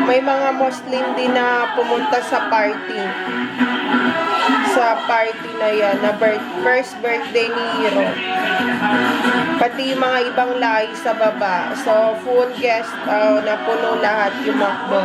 may mga Muslim din na pumunta sa party. Sa party na yan, na first birthday ni Hero. Pati yung mga ibang lahi sa baba. So, full guest, napuno lahat yung McDo.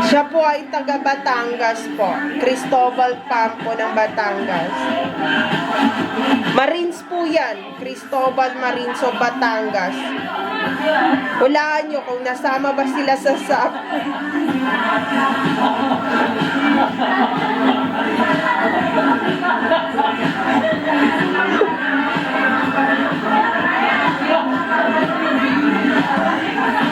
Siya po ay taga Batangas po. Cristobal Campo ng Batangas. Marines po yan. Cristobal Marines of Batangas. Hulaan nyo kung nasama ba sila sa SAP.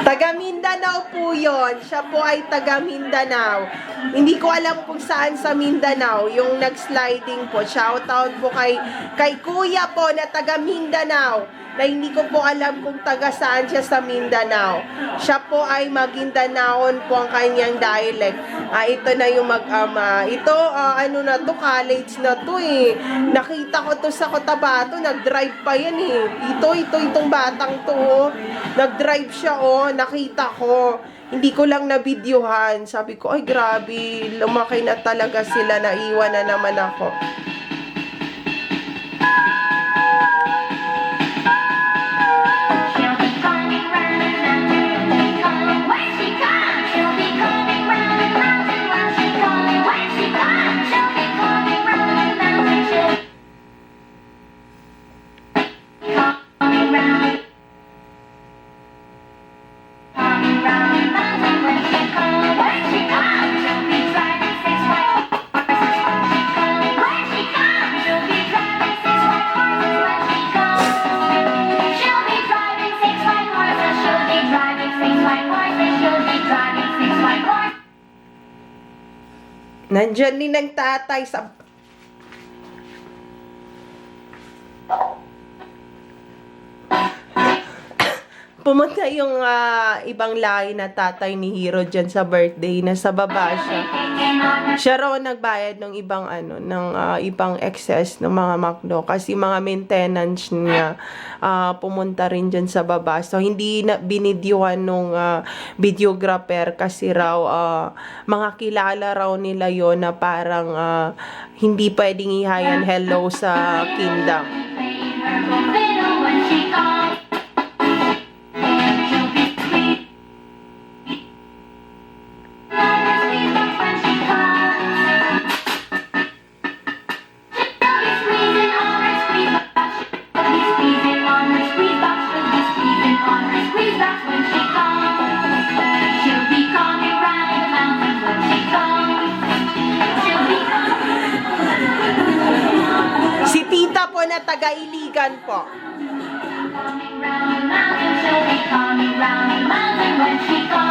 Taga Mindanao po yun. Siya po ay taga Mindanao. Hindi ko alam kung saan sa Mindanao yung nag-sliding po. Shoutout po kay Kuya po na taga Mindanao. Na hindi ko po alam kung taga saan siya sa Mindanao. Siya po ay Magindanaon po ang kanyang dialect. Ito na yung mag-ama. Ito, ano na to, college na to eh. Nakita ko to sa Cotabato, nag-drive pa yan eh. Itong batang to, oh. Nag-drive siya, oh. Nakita ko. Hindi ko lang na-videohan. Sabi ko, ay grabe, lumaki na talaga sila, naiwan na naman ako. Nandyan din ang tatay sa... Pumunta yung ibang lahi na tatay ni Hero dyan sa birthday, na sa baba siya. Siya raw nagbayad ng ibang ibang excess ng mga McDo kasi mga maintenance niya pumunta rin dyan sa baba. So hindi na binidyohan nung videographer kasi raw mga kilala raw nila yon na parang hindi pwedeng ihayan hello sa kingdom. Si tita po na taga-Iligan po. Coming round the mountain, she'll be coming round the mountain when she comes.